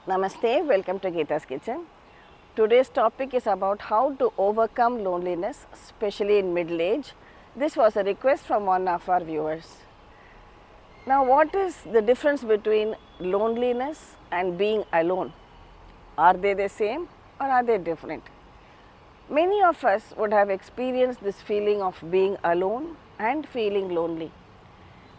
Namaste, welcome to Gita's Kitchen. Today's topic is about how to overcome loneliness, especially in middle age. This was a request from one of our viewers. Now, what is the difference between loneliness and being alone? Are they the same or are they different? Many of us would have experienced this feeling of being alone and feeling lonely.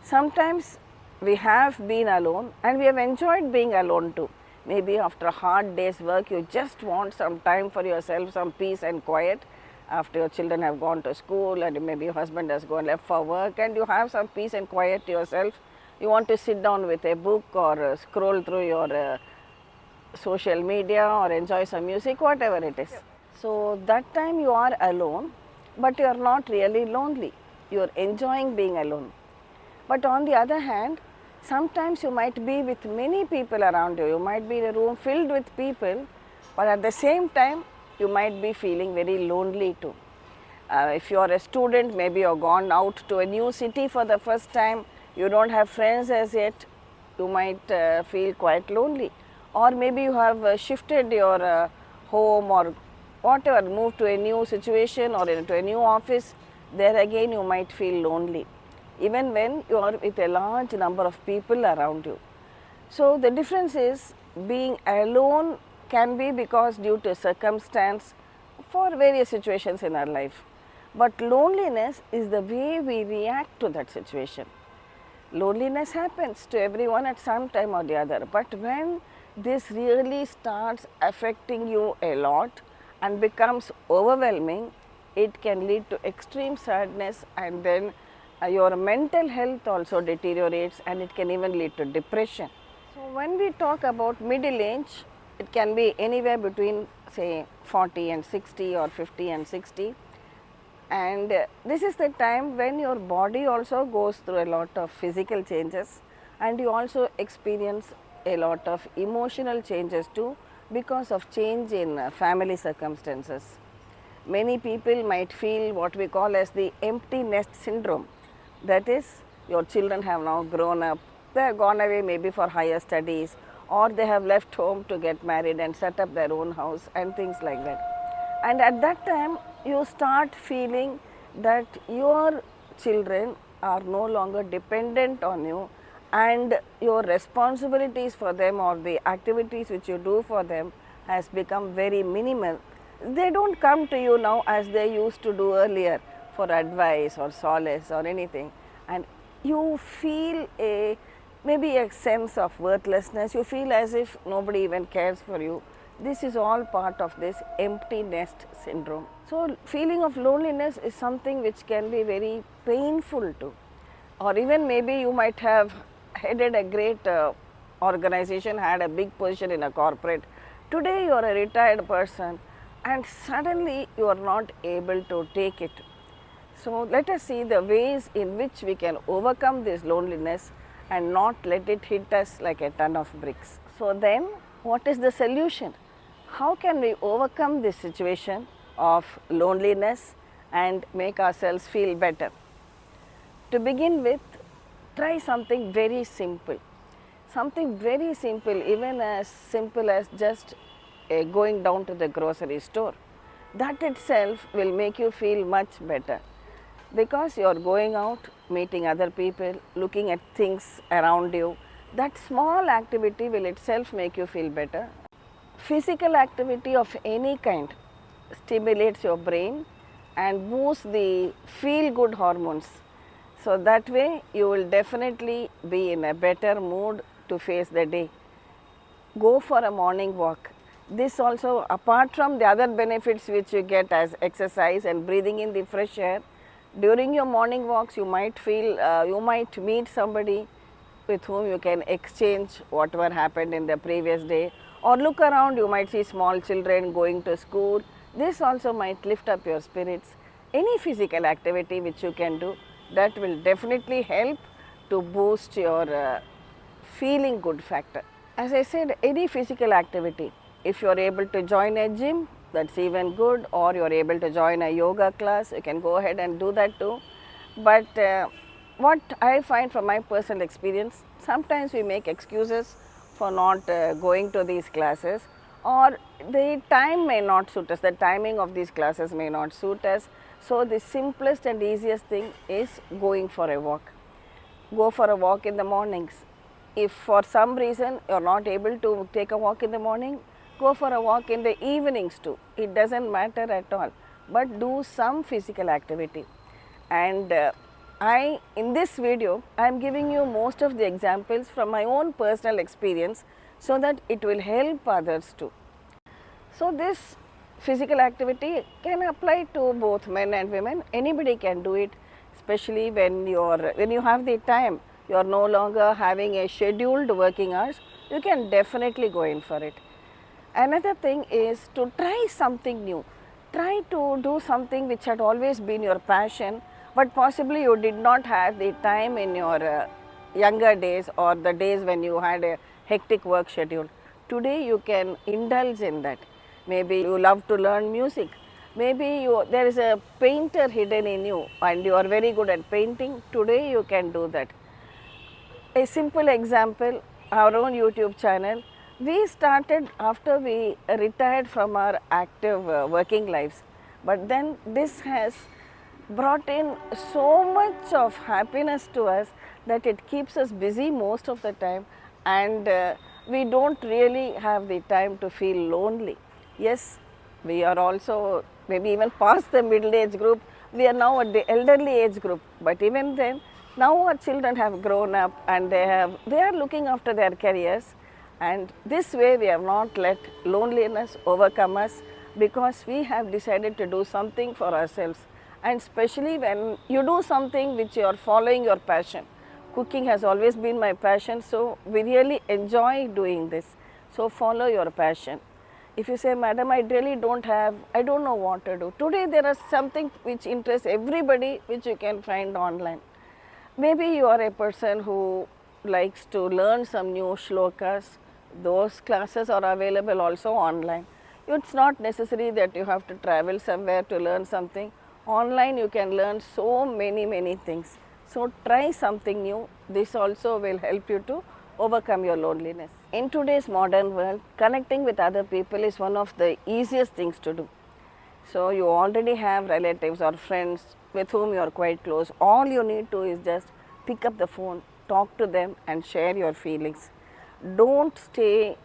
Sometimes we have been alone and we have enjoyed being alone too. Maybe after a hard day's work, you just want some time for yourself, some peace and quiet. After your children have gone to school and maybe your husband has gone left for work and you have some peace and quiet to yourself. You want to sit down with a book or scroll through your social media or enjoy some music, whatever it is. So that time you are alone, but you are not really lonely. You are enjoying being alone. But on the other hand, sometimes you might be with many people around you. You might be in a room filled with people, but at the same time, you might be feeling very lonely too. If you are a student, maybe you have gone out to a new city for the first time, you don't have friends as yet, you might feel quite lonely. Or maybe you have shifted your home or whatever, moved to a new situation or into a new office, there again you might feel lonely, even when you are with a large number of people around you. So the difference is being alone can be because due to circumstance for various situations in our life. But loneliness is the way we react to that situation. Loneliness happens to everyone at some time or the other, but when this really starts affecting you a lot and becomes overwhelming, it can lead to extreme sadness, and then your mental health also deteriorates and it can even lead to depression. So when we talk about middle age, it can be anywhere between say 40 and 60 or 50 and 60. And this is the time when your body also goes through a lot of physical changes and you also experience a lot of emotional changes too because of change in family circumstances. Many people might feel what we call as the empty nest syndrome. That is, your children have now grown up, they have gone away maybe for higher studies, or they have left home to get married and set up their own house and things like that. And at that time, you start feeling that your children are no longer dependent on you and your responsibilities for them or the activities which you do for them has become very minimal. They don't come to you now as they used to do earlier for advice or solace or anything, and you feel maybe a sense of worthlessness. You feel as if nobody even cares for you. This is all part of this empty nest syndrome. So feeling of loneliness is something which can be very painful too. Or even maybe you might have headed a great organization, had a big position in a corporate. Today you are a retired person and suddenly you are not able to take it. So let us see the ways in which we can overcome this loneliness and not let it hit us like a ton of bricks. So then, what is the solution? How can we overcome this situation of loneliness and make ourselves feel better? To begin with, try something very simple. Something very simple, even as simple as just going down to the grocery store. That itself will make you feel much better, because you are going out, meeting other people, looking at things around you. That small activity will itself make you feel better. Physical activity of any kind stimulates your brain and boosts the feel good hormones. So that way you will definitely be in a better mood to face the day. Go for a morning walk. This also, apart from the other benefits which you get as exercise and breathing in the fresh air, during your morning walks you might feel, you might meet somebody with whom you can exchange whatever happened in the previous day, or look around, you might see small children going to school. This also might lift up your spirits. Any physical activity which you can do, that will definitely help to boost your feeling good factor. As I said, any physical activity, if you are able to join a gym, that's even good, or you are able to join a yoga class, you can go ahead and do that too. But what I find from my personal experience, sometimes we make excuses for not going to these classes, or the time may not suit us, the timing of these classes may not suit us. So the simplest and easiest thing is going for a walk. Go for a walk in the mornings. If for some reason you are not able to take a walk in the morning, go for a walk in the evenings too. It doesn't matter at all, but do some physical activity. And in this video, I am giving you most of the examples from my own personal experience so that it will help others too. So this physical activity can apply to both men and women. Anybody can do it, especially when you have the time. You are no longer having a scheduled working hours. You can definitely go in for it. Another thing is to try something new. Try to do something which had always been your passion, but possibly you did not have the time in your younger days or the days when you had a hectic work schedule. Today you can indulge in that. Maybe you love to learn music. Maybe there is a painter hidden in you and you are very good at painting. Today you can do that. A simple example, our own YouTube channel, we started after we retired from our active working lives. But then this has brought in so much of happiness to us that it keeps us busy most of the time, and we don't really have the time to feel lonely. Yes, we are also maybe even past the middle age group. We are now at the elderly age group, but even then, now our children have grown up and they are looking after their careers, and this way we have not let loneliness overcome us, because we have decided to do something for ourselves. And especially when you do something which you are following your passion. Cooking has always been my passion, so we really enjoy doing this. So follow your passion. If you say, madam, I don't know what to do. Today there is something which interests everybody, which you can find online. Maybe you are a person who likes to learn some new shlokas. Those classes are available also online. It's not necessary that you have to travel somewhere to learn something. Online you can learn so many things. So try something new. This also will help you to overcome your loneliness. In today's modern world, connecting with other people is one of the easiest things to do. So you already have relatives or friends with whom you are quite close. All you need to is just pick up the phone, talk to them and share your feelings. Don't stay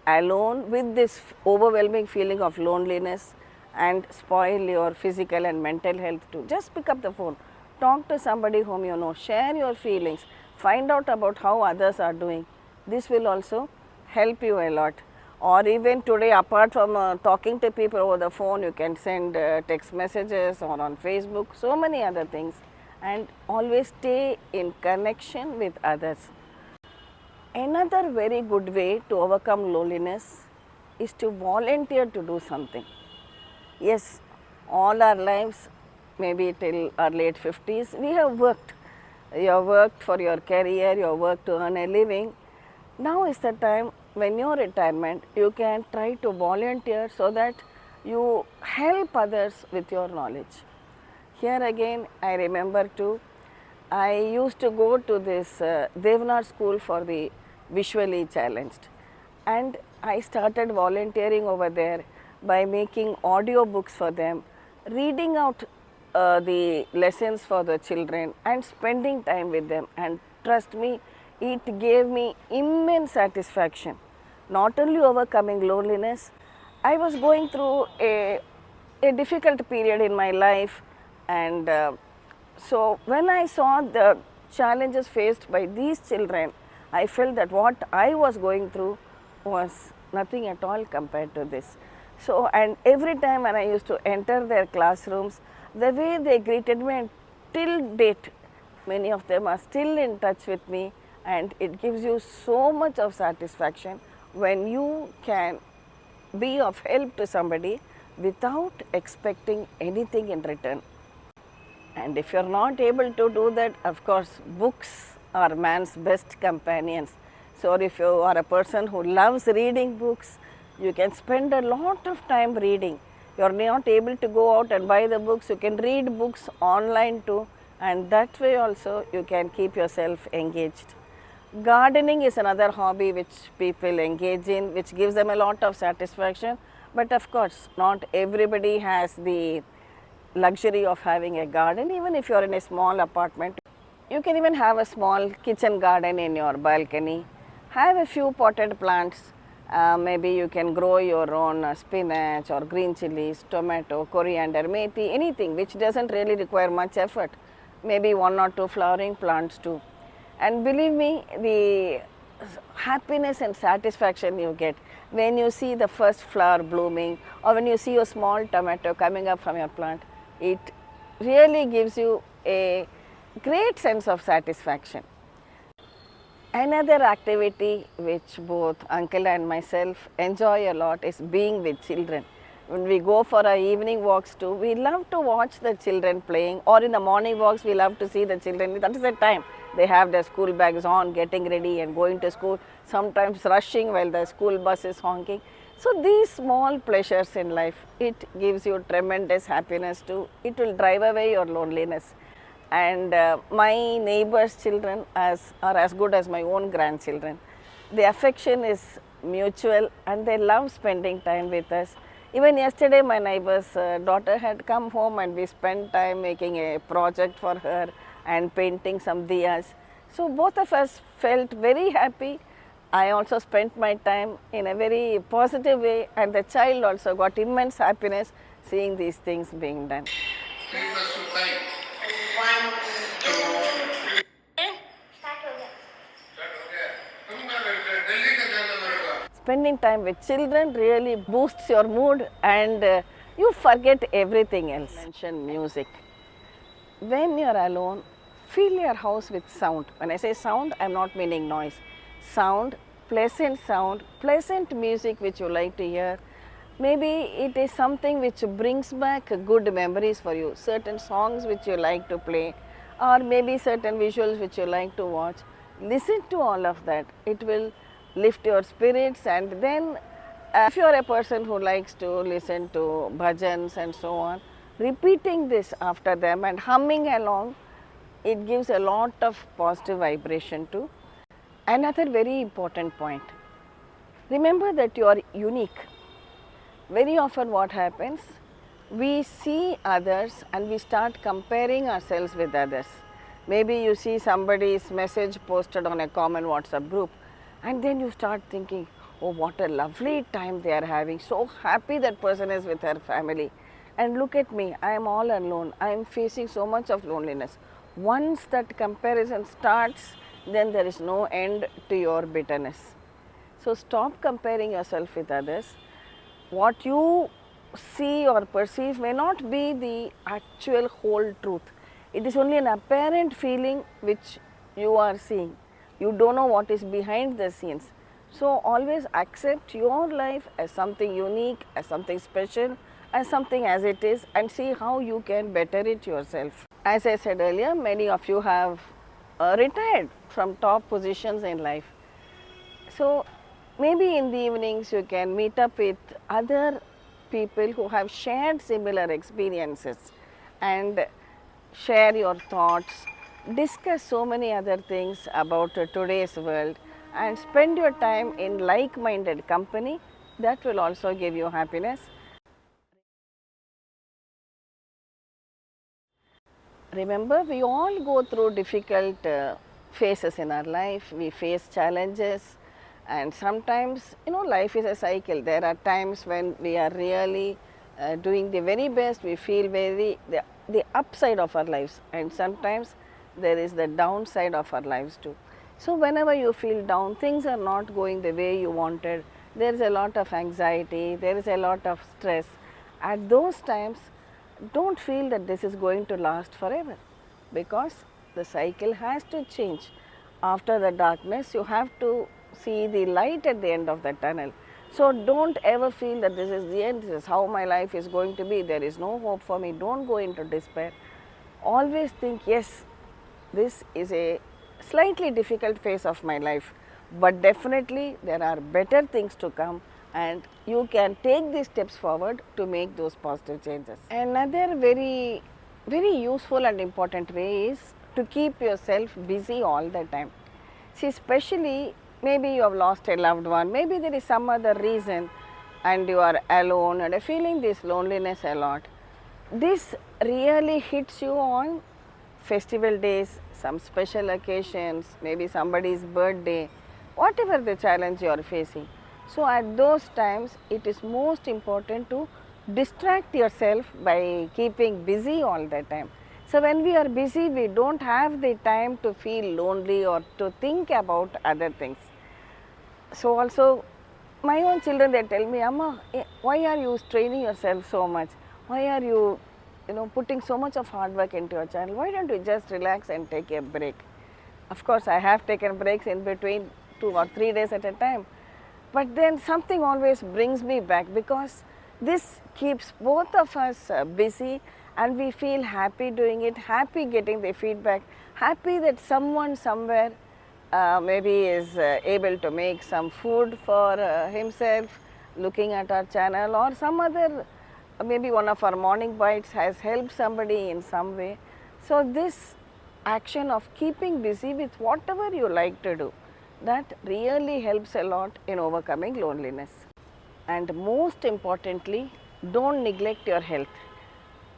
alone with this overwhelming feeling of loneliness and spoil your physical and mental health too. Just pick up the phone, talk to somebody whom you know, share your feelings, find out about how others are doing. This will also help you a lot. Or even today, apart from talking to people over the phone, you can send text messages or on Facebook, so many other things, and always stay in connection with others. Another very good way to overcome loneliness is to volunteer to do something. Yes, all our lives, maybe till our late 50s, we have worked. You have worked for your career, you have worked to earn a living. Now is the time when your retirement, you can try to volunteer so that you help others with your knowledge. Here again, I remember too, I used to go to this Devnar school for the visually challenged, and I started volunteering over there by making audio books for them, reading out the lessons for the children and spending time with them, and trust me, it gave me immense satisfaction. Not only overcoming loneliness, I was going through a difficult period in my life, and so when I saw the challenges faced by these children, I felt that what I was going through was nothing at all compared to this. So, and every time when I used to enter their classrooms, the way they greeted me, and till date, many of them are still in touch with me, and it gives you so much of satisfaction when you can be of help to somebody without expecting anything in return. And if you are not able to do that, of course, books are man's best companions. So if you are a person who loves reading books, you can spend a lot of time reading. You are not able to go out and buy the books, you can read books online too, and that way also you can keep yourself engaged. Gardening is another hobby which people engage in, which gives them a lot of satisfaction. But of course, not everybody has the luxury of having a garden. Even if you're in a small apartment, you can even have a small kitchen garden in your balcony. Have a few potted plants. Maybe you can grow your own spinach or green chilies, tomato, coriander, methi, anything which doesn't really require much effort. Maybe one or two flowering plants too. And believe me, the happiness and satisfaction you get when you see the first flower blooming or when you see a small tomato coming up from your plant, it really gives you a great sense of satisfaction. Another activity which both uncle and myself enjoy a lot is being with children. When we go for our evening walks too, we love to watch the children playing, or in the morning walks we love to see the children. That is the time they have their school bags on, getting ready and going to school, sometimes rushing while the school bus is honking. So these small pleasures in life, it gives you tremendous happiness too. It will drive away your loneliness. And my neighbors' children are as good as my own grandchildren. The affection is mutual and they love spending time with us. Even yesterday my neighbor's daughter had come home and we spent time making a project for her and painting some diyas. So both of us felt very happy. I also spent my time in a very positive way and the child also got immense happiness seeing these things being done. Spending time with children really boosts your mood and you forget everything else. Mention music. When you are alone, fill your house with sound. When I say sound, I am not meaning noise. Sound, pleasant music which you like to hear. Maybe it is something which brings back good memories for you, certain songs which you like to play, or maybe certain visuals which you like to watch. Listen to all of that. It will lift your spirits, and then if you are a person who likes to listen to bhajans and so on, repeating this after them and humming along, it gives a lot of positive vibration too. Another very important point, remember that you are unique. Very often what happens, we see others and we start comparing ourselves with others. Maybe you see somebody's message posted on a common WhatsApp group and then you start thinking, oh, what a lovely time they are having, so happy that person is with her family. And look at me, I am all alone, I am facing so much of loneliness. Once that comparison starts, then there is no end to your bitterness. So stop comparing yourself with others. What you see or perceive may not be the actual whole truth. It is only an apparent feeling which you are seeing. You don't know what is behind the scenes. So always accept your life as something unique, as something special, as something as it is, and see how you can better it yourself. As I said earlier, many of you have retired from top positions in life. So maybe in the evenings you can meet up with other people who have shared similar experiences and share your thoughts, discuss so many other things about today's world and spend your time in like-minded company. That will also give you happiness. Remember, we all go through difficult phases in our life. We face challenges and sometimes, life is a cycle. There are times when we are really doing the very best. We feel the upside of our lives, and sometimes there is the downside of our lives too. So whenever you feel down, things are not going the way you wanted, there is a lot of anxiety, there is a lot of stress. At those times, don't feel that this is going to last forever, because the cycle has to change. After the darkness, you have to see the light at the end of the tunnel. So don't ever feel that this is the end, this is how my life is going to be, there is no hope for me. Don't go into despair. Always think, yes, this is a slightly difficult phase of my life, but definitely there are better things to come, and you can take these steps forward to make those positive changes. Another very useful and important way is to keep yourself busy all the time. See, especially maybe you have lost a loved one, maybe there is some other reason and you are alone and are feeling this loneliness a lot. This really hits you on festival days, some special occasions, maybe somebody's birthday, whatever the challenge you are facing. So at those times, it is most important to distract yourself by keeping busy all the time. So when we are busy, we don't have the time to feel lonely or to think about other things. So also, my own children, they tell me, Amma, why are you straining yourself so much? Why are you, putting so much of hard work into your channel? Why don't you just relax and take a break? Of course, I have taken breaks in between 2 or 3 days at a time. But then something always brings me back because this keeps both of us busy and we feel happy doing it, happy getting the feedback, happy that someone somewhere maybe is able to make some food for himself looking at our channel, or some other, maybe one of our morning bites has helped somebody in some way. So this action of keeping busy with whatever you like to do, that really helps a lot in overcoming loneliness. And most importantly, don't neglect your health.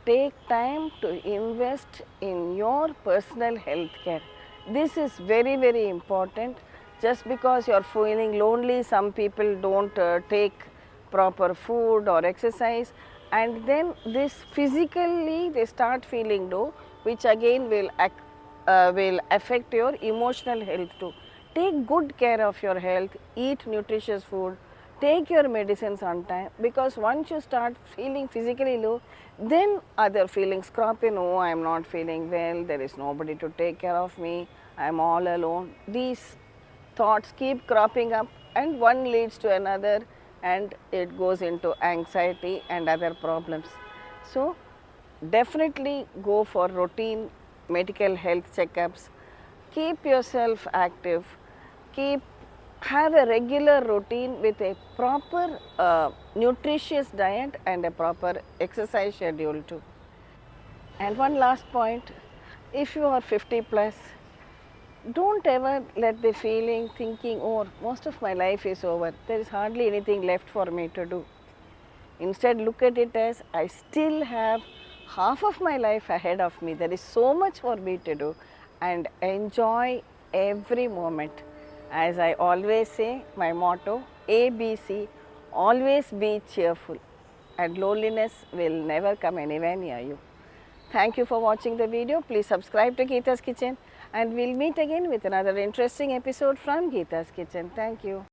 Take time to invest in your personal health care. This is very, very important. Just because you are feeling lonely, some people don't take proper food or exercise, and then this physically they start feeling low, which again will affect your emotional health too. Take good care of your health, eat nutritious food, take your medicines on time, because once you start feeling physically low, then other feelings crop in. Oh, I am not feeling well, there is nobody to take care of me, I am all alone. These thoughts keep cropping up and one leads to another and it goes into anxiety and other problems. So definitely go for routine medical health checkups, keep yourself active, have a regular routine with a proper nutritious diet and a proper exercise schedule too. And one last point, if you are 50 plus, don't ever let the feeling thinking, oh, most of my life is over, there is hardly anything left for me to do. Instead, look at it as I still have half of my life ahead of me. There is so much for me to do, and enjoy every moment. As I always say, my motto, ABC, always be cheerful, and loneliness will never come anywhere near you. Thank you for watching the video. Please subscribe to Gita's Kitchen, and we'll meet again with another interesting episode from Gita's Kitchen. Thank you.